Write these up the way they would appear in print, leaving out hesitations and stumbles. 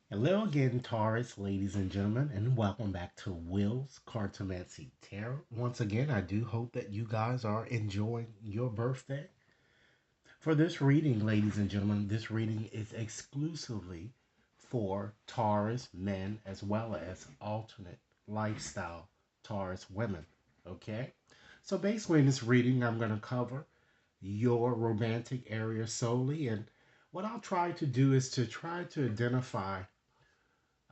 Hello again, Taurus, ladies and gentlemen, and welcome back to Will's Cartomancy Tarot. Once again, I do hope that you guys are enjoying your birthday. For this reading, ladies and gentlemen, this reading is exclusively for Taurus men as well as alternate lifestyle Taurus women. Okay? So basically, in this reading, I'm going to cover your romantic area solely, and what I'll try to do is to try to identify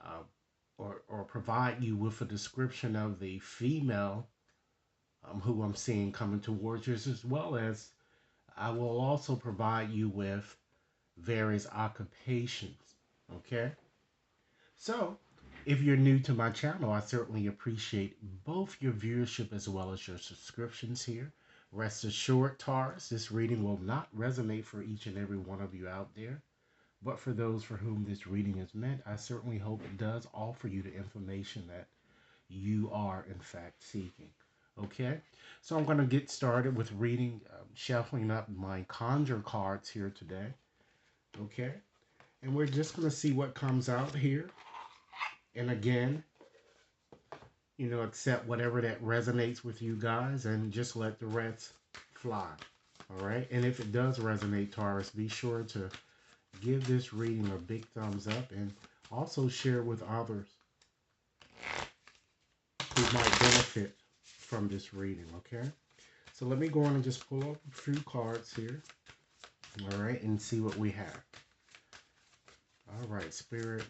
uh, or provide you with a description of the female who I'm seeing coming towards you, as well as I will also provide you with various occupations. Okay? So, if you're new to my channel, I certainly appreciate both your viewership as well as your subscriptions here. Rest assured, Taurus, this reading will not resonate for each and every one of you out there. But for those for whom this reading is meant, I certainly hope it does offer you the information that you are, in fact, seeking. Okay? So I'm going to get started with reading, shuffling up my conjure cards here today. Okay? And we're just going to see what comes out here. And again, accept whatever that resonates with you guys and just let the rest fly. All right? And if it does resonate, Taurus, be sure to give this reading a big thumbs up and also share with others who might benefit from this reading, okay? So let me go on and just pull up a few cards here, all right, and see what we have. All right, Spirit,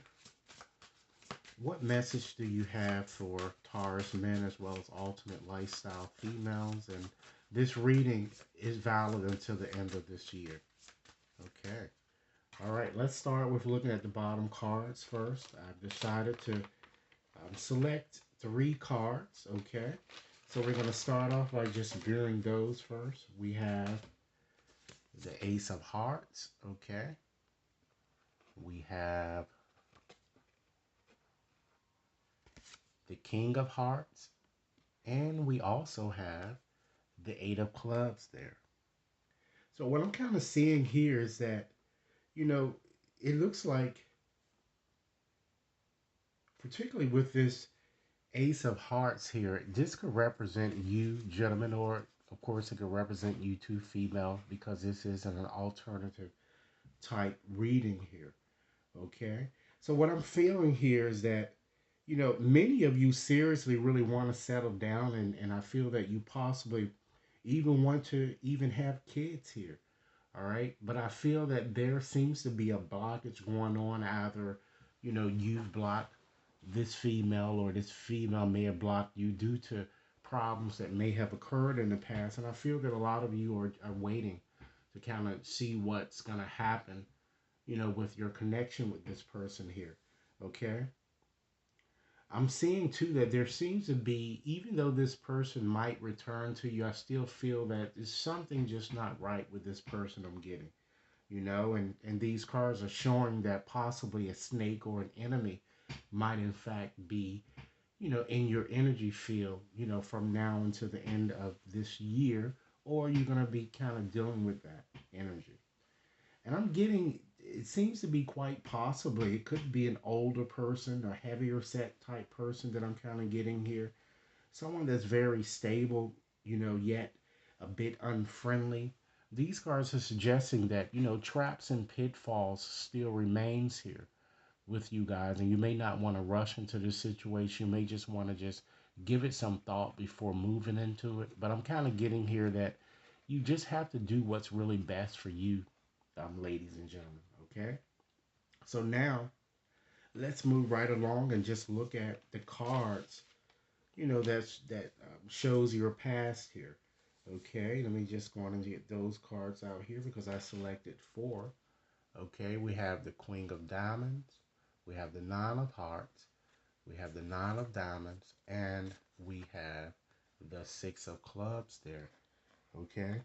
what message do you have for Taurus men as well as alternate lifestyle females? And this reading is valid until the end of this year, okay? All right, let's start with looking at the bottom cards first. I've decided to select 3 cards, okay? So we're going to start off by just viewing those first. We have the Ace of Hearts, okay? We have the King of Hearts, and we also have the Eight of Clubs there. So what I'm kind of seeing here is that, you know, it looks like, particularly with this Ace of Hearts here, this could represent you, gentlemen, or of course it could represent you two, female, because this is an alternative type reading here. Okay. So what I'm feeling here is that, many of you seriously really want to settle down, and I feel that you possibly even want to even have kids here. All right. But I feel that there seems to be a blockage going on. Either, you've blocked this female, or this female may have blocked you due to problems that may have occurred in the past. And I feel that a lot of you are waiting to kind of see what's going to happen, with your connection with this person here. Okay. I'm seeing too that there seems to be, even though this person might return to you, I still feel that there's something just not right with this person I'm getting, and these cards are showing that possibly a snake or an enemy might in fact be, in your energy field, from now until the end of this year, or you're going to be kind of dealing with that energy. And I'm getting, it seems to be quite possibly, it could be an older person, a heavier set type person that I'm kind of getting here. Someone that's very stable, yet a bit unfriendly. These cards are suggesting that, traps and pitfalls still remains here with you guys. And you may not want to rush into this situation. You may just want to just give it some thought before moving into it. But I'm kind of getting here that you just have to do what's really best for you, ladies and gentlemen. Okay. So now let's move right along and just look at the cards. That shows your past here. Okay. Let me just go on and get those cards out here because I selected 4. Okay. We have the Queen of Diamonds. We have the Nine of Hearts. We have the Nine of Diamonds, and we have the Six of Clubs there. Okay.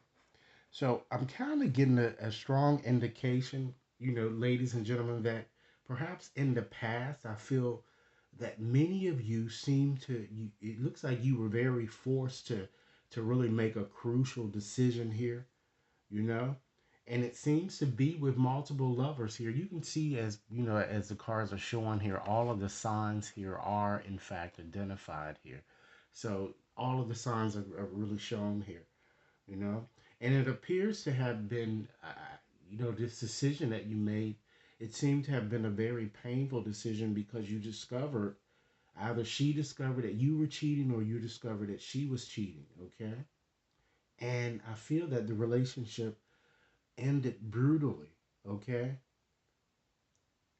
So I'm kind of getting a strong indication, ladies and gentlemen, that perhaps in the past, I feel that many of you seem to, it looks like you were very forced to really make a crucial decision here, you know? And it seems to be with multiple lovers here. You can see, as you know, as the cards are showing here, all of the signs here are in fact identified here. So all of the signs are really shown here, you know. And it appears to have been, this decision that you made, it seemed to have been a very painful decision because you discovered, either she discovered that you were cheating or you discovered that she was cheating, okay? And I feel that the relationship ended brutally, okay?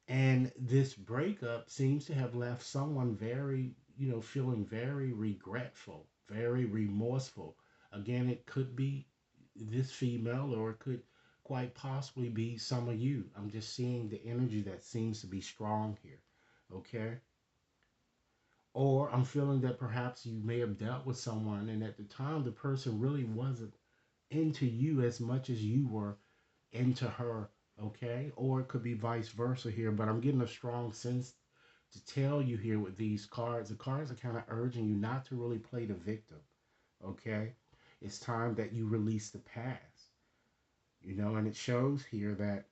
And this breakup seems to have left someone very, feeling very regretful, very remorseful. Again, it could be this female, or it could quite possibly be some of you. I'm just seeing the energy that seems to be strong here, okay? Or I'm feeling that perhaps you may have dealt with someone, and at the time, the person really wasn't into you as much as you were into her, okay? Or it could be vice versa here, but I'm getting a strong sense to tell you here with these cards. The cards are kind of urging you not to really play the victim, okay? It's time that you release the past, and it shows here that,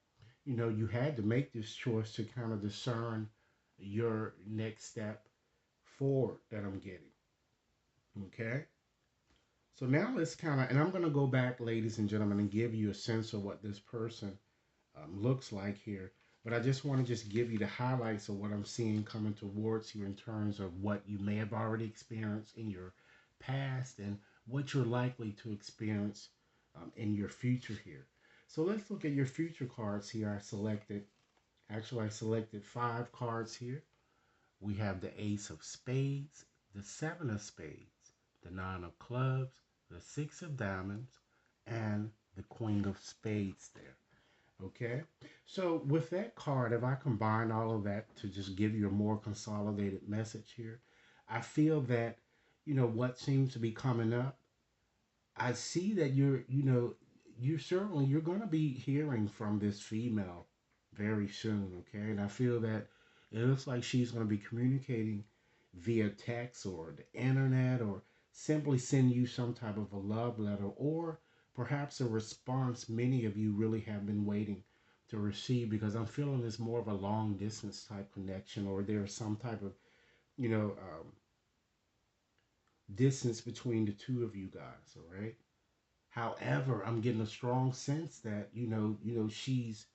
you had to make this choice to kind of discern your next step forward that I'm getting, okay? So now let's kind of, and I'm going to go back, ladies and gentlemen, and give you a sense of what this person looks like here. But I just want to just give you the highlights of what I'm seeing coming towards you in terms of what you may have already experienced in your past and what you're likely to experience in your future here. So let's look at your future cards here. I selected 5 cards here. We have the Ace of Spades, the Seven of Spades, the Nine of Clubs, the Six of Diamonds, and the Queen of Spades there. Okay, so with that card, if I combine all of that to just give you a more consolidated message here, I feel that, what seems to be coming up, I see that you're going to be hearing from this female very soon, okay? And I feel that it looks like she's going to be communicating via text or the internet, or simply send you some type of a love letter, or perhaps a response many of you really have been waiting to receive, because I'm feeling it's more of a long distance type connection, or there's some type of, you know, um, distance between the two of you guys, all right? However, I'm getting a strong sense that, she's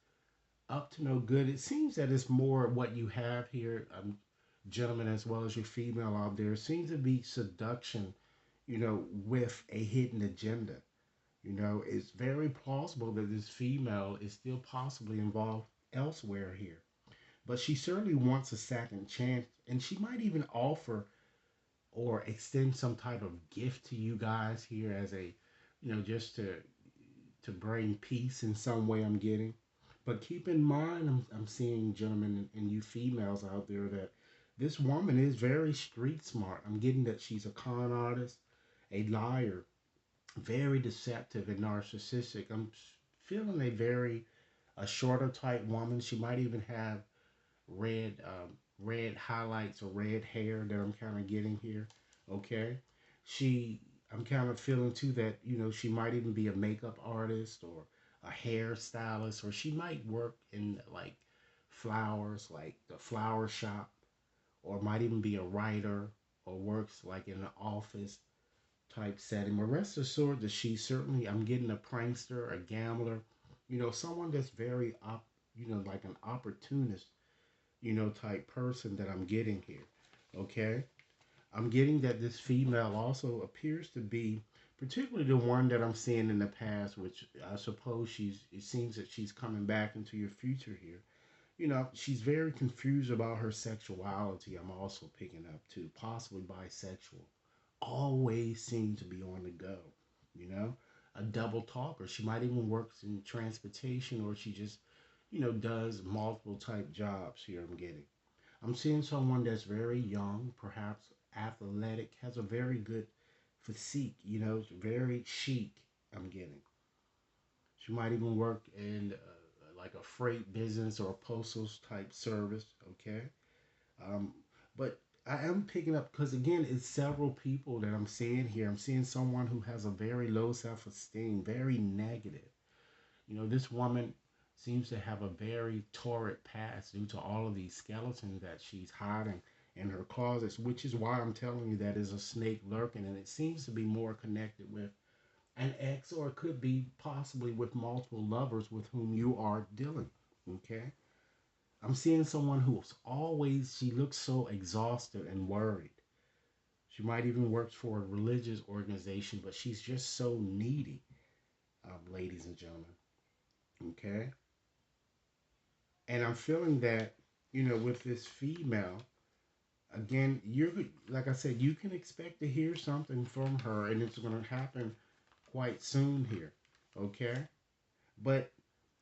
up to no good. It seems that it's more what you have here, gentlemen, as well as your female out there. It seems to be seduction, with a hidden agenda. It's very plausible that this female is still possibly involved elsewhere here. But she certainly wants a second chance, and she might even offer or extend some type of gift to you guys here as a, just to bring peace in some way. I'm getting, but keep in mind, I'm seeing, gentlemen, and you females out there, that this woman is very street smart. I'm getting that she's a con artist, a liar, very deceptive and narcissistic. I'm feeling a shorter type woman. She might even have red highlights or red hair that I'm kind of getting here. Okay, she I'm kind of feeling too that, she might even be a makeup artist or a hairstylist, or she might work in like flowers, like the flower shop, or might even be a writer, or works like in an office type setting. But rest assured that she certainly, I'm getting a prankster, a gambler, someone that's very like an opportunist, type person that I'm getting here. Okay. I'm getting that this female also appears to be, particularly the one that I'm seeing in the past, which I suppose it seems that she's coming back into your future here. She's very confused about her sexuality. I'm also picking up too, possibly bisexual. Always seem to be on the go, you know, a double talker. She might even works in transportation, or she just, does multiple type jobs here. I'm seeing someone that's very young, perhaps athletic, has a very good physique, very chic. I'm getting. She might even work in like a freight business or a postal type service. Okay, um, but I am picking up, because again, it's several people that I'm seeing here. I'm seeing someone who has a very low self esteem, very negative. You know, this woman seems to have a very torrid past due to all of these skeletons that she's hiding in her closets, which is why I'm telling you that is a snake lurking, and it seems to be more connected with an ex, or it could be possibly with multiple lovers with whom you are dealing. Okay? I'm seeing someone who's always, she looks so exhausted and worried. She might even work for a religious organization, but she's just so needy, ladies and gentlemen. Okay? And I'm feeling that, you know, with this female, again, you're, like I said, you can expect to hear something from her, and it's going to happen quite soon here. Okay? But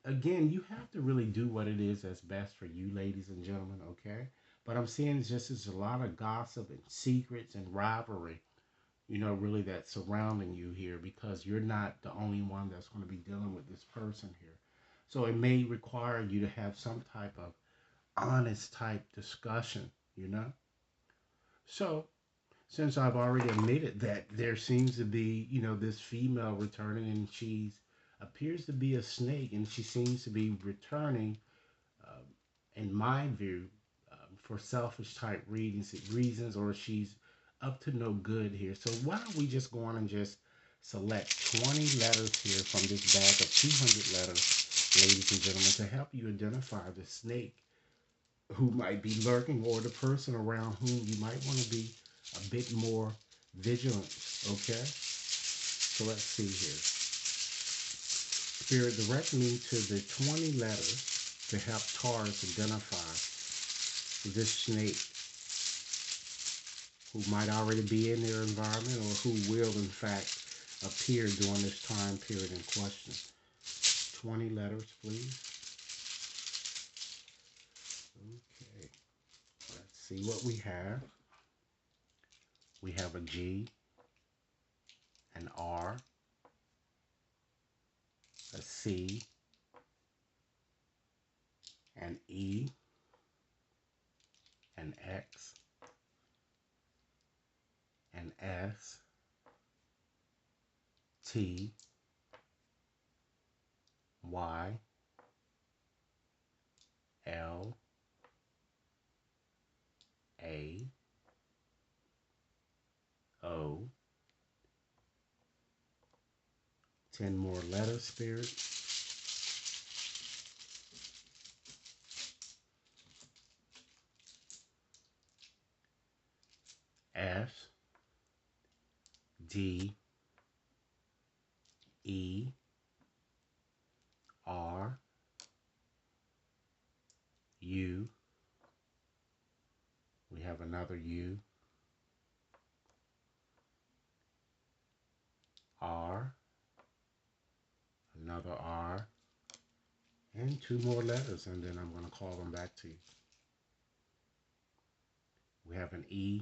again, you have to really do what it is that's best for you, ladies and gentlemen, okay? But I'm seeing it's just there's a lot of gossip and secrets and rivalry, you know, really that's surrounding you here because you're not the only one that's going to be dealing with this person here. So it may require you to have some type of honest type discussion, you know? So since I've already admitted that there seems to be, you know, this female returning and she's appears to be a snake and she seems to be returning, um, in my view, for selfish type reasons, or she's up to no good here. So why don't we just go on and just select 20 letters here from this bag of 200 letters, ladies and gentlemen, to help you identify the snake who might be lurking or the person around whom you might want to be a bit more vigilant. Okay? So let's see here. Spirit, direct me to the 20 letters to help Taurus identify this snake who might already be in their environment or who will, in fact, appear during this time period in question. 20 letters, please. Okay. Let's see what we have. We have a G, an R, a C, an E, an X, an S, T, Y, L, A, O. 10 more letters, Spirit. F, D, E, R, U. We have another U, R, another R, and 2 more letters, and then I'm going to call them back to you. We have an E,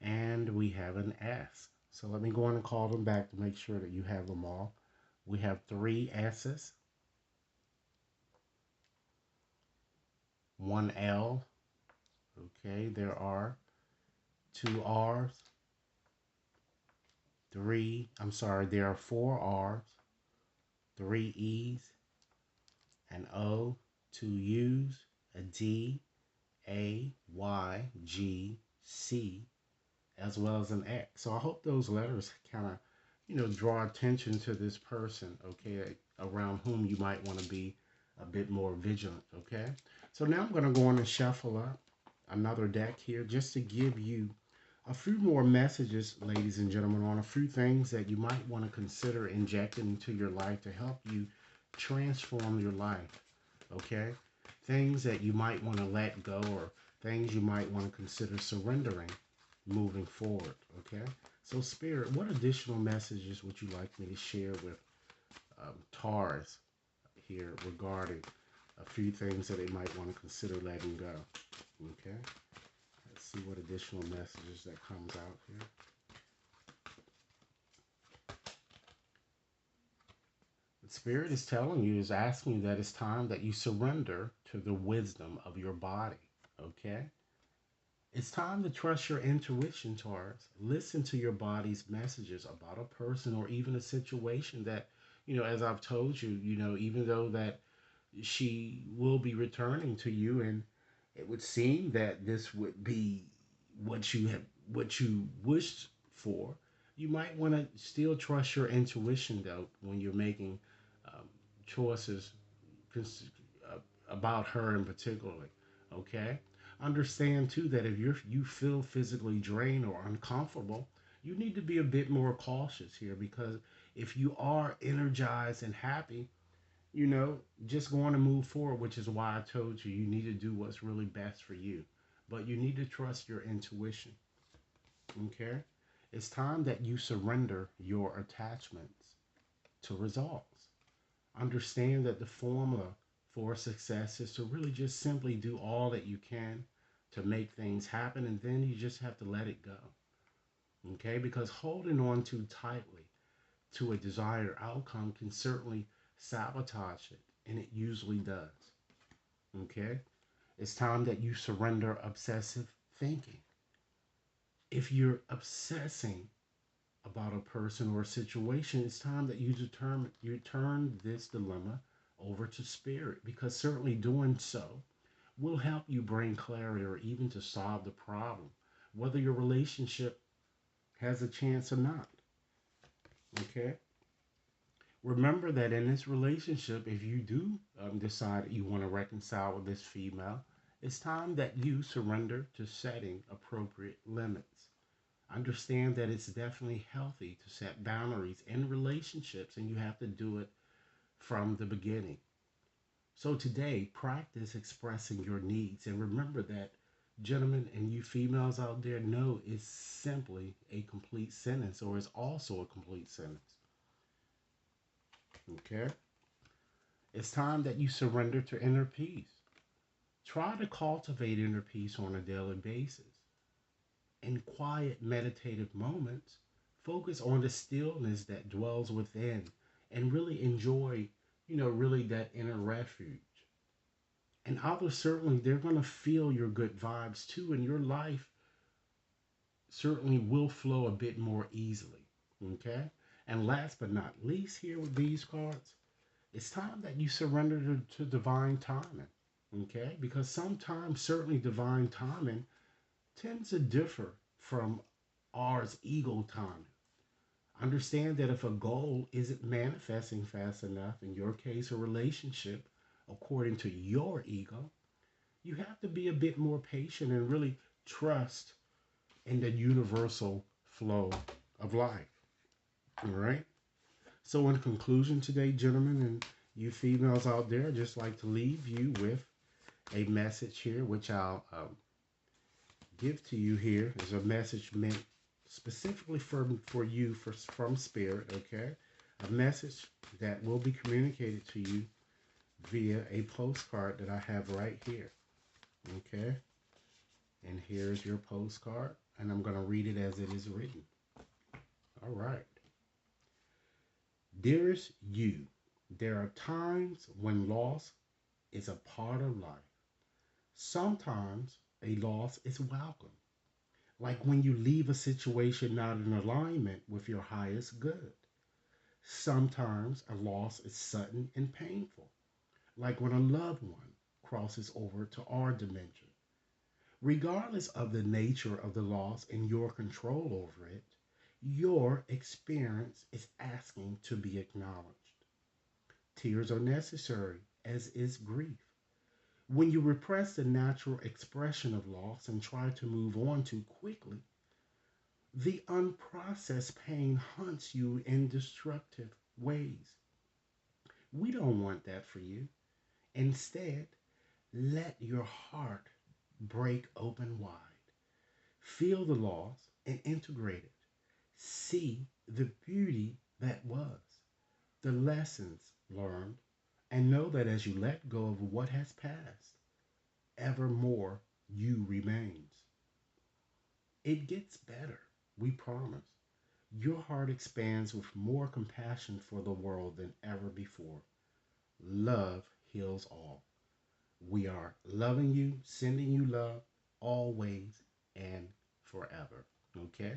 and we have an S. So let me go on and call them back to make sure that you have them all. We have 3 S's, 1 L. Okay, there are 2 R's, there are 4 R's, 3 E's, an O, 2 U's, a D, A, Y, G, C, as well as an X. So I hope those letters kind of, you know, draw attention to this person, okay, around whom you might want to be a bit more vigilant, okay? So now I'm going to go on and shuffle up another deck here just to give you a few more messages, ladies and gentlemen, on a few things that you might want to consider injecting into your life to help you transform your life, okay? Things that you might want to let go or things you might want to consider surrendering moving forward, okay? So, Spirit, what additional messages would you like me to share with Taurus here regarding a few things that they might want to consider letting go, okay? Let's see what additional messages that comes out here. The Spirit is telling you, is asking you that it's time that you surrender to the wisdom of your body, okay? It's time to trust your intuition, Taurus. Listen to your body's messages about a person or even a situation that as I've told you, even though that she will be returning to you, and it would seem that this would be what you wished for. You might want to still trust your intuition though when you're making um, choices cons- about her in particular. Okay, understand too that if you feel physically drained or uncomfortable, you need to be a bit more cautious here, because if you are energized and happy, just going to move forward, which is why I told you need to do what's really best for you. But you need to trust your intuition. Okay? It's time that you surrender your attachments to results. Understand that the formula for success is to really just simply do all that you can to make things happen, and then you just have to let it go. Okay? Because holding on too tightly to a desired outcome can certainly sabotage it, and it usually does. Okay? It's time that you surrender obsessive thinking. If you're obsessing about a person or a situation, it's time that you turn this dilemma over to spirit, because certainly doing so will help you bring clarity or even to solve the problem, whether your relationship has a chance or not. Okay? Remember that in this relationship, if you do decide that you want to reconcile with this female, it's time that you surrender to setting appropriate limits. Understand that it's definitely healthy to set boundaries in relationships, and you have to do it from the beginning. So today, practice expressing your needs, and remember that, gentlemen and you females out there, no is simply a complete sentence, or is also a complete sentence. Okay? It's time that you surrender to inner peace. Try to cultivate inner peace on a daily basis. In quiet meditative moments, focus on the stillness that dwells within, and really enjoy, really that inner refuge. And others, certainly, they're going to feel your good vibes too, and your life certainly will flow a bit more easily. Okay? And last but not least, here with these cards, it's time that you surrender to divine timing. Okay? Because sometimes, certainly, divine timing tends to differ from ours ego timing. Understand that if a goal isn't manifesting fast enough, in your case, a relationship, according to your ego, you have to be a bit more patient and really trust in the universal flow of life. All right? So, in conclusion today, gentlemen, and you females out there, I'd just like to leave you with a message here, which I'll give to you here. Is a message meant specifically for you from Spirit, okay? A message that will be communicated to you via a postcard that I have right here, okay? And here's your postcard, and I'm going to read it as it is written. All right. Dearest you, there are times when loss is a part of life. Sometimes a loss is welcome, like when you leave a situation not in alignment with your highest good. Sometimes a loss is sudden and painful, like when a loved one crosses over to our dimension. Regardless of the nature of the loss and your control over it, your experience is asking to be acknowledged. Tears are necessary, as is grief. When you repress the natural expression of loss and try to move on too quickly, the unprocessed pain haunts you in destructive ways. We don't want that for you. Instead, let your heart break open wide. Feel the loss and integrate it. See the beauty that was, the lessons learned, and know that as you let go of what has passed, evermore you remains. It gets better, we promise. Your heart expands with more compassion for the world than ever before. Love heals all. We are loving you, sending you love always and forever. Okay?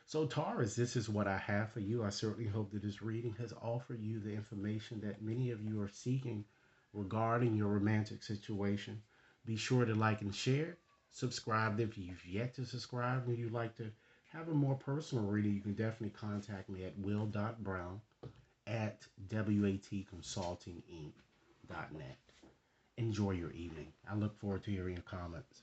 So, Taurus, this is what I have for you. I certainly hope that this reading has offered you the information that many of you are seeking regarding your romantic situation. Be sure to like and share. Subscribe if you've yet to subscribe. When you'd like to have a more personal reading, you can definitely contact me at will.brown at watconsultinginc.net. Enjoy your evening. I look forward to hearing your comments.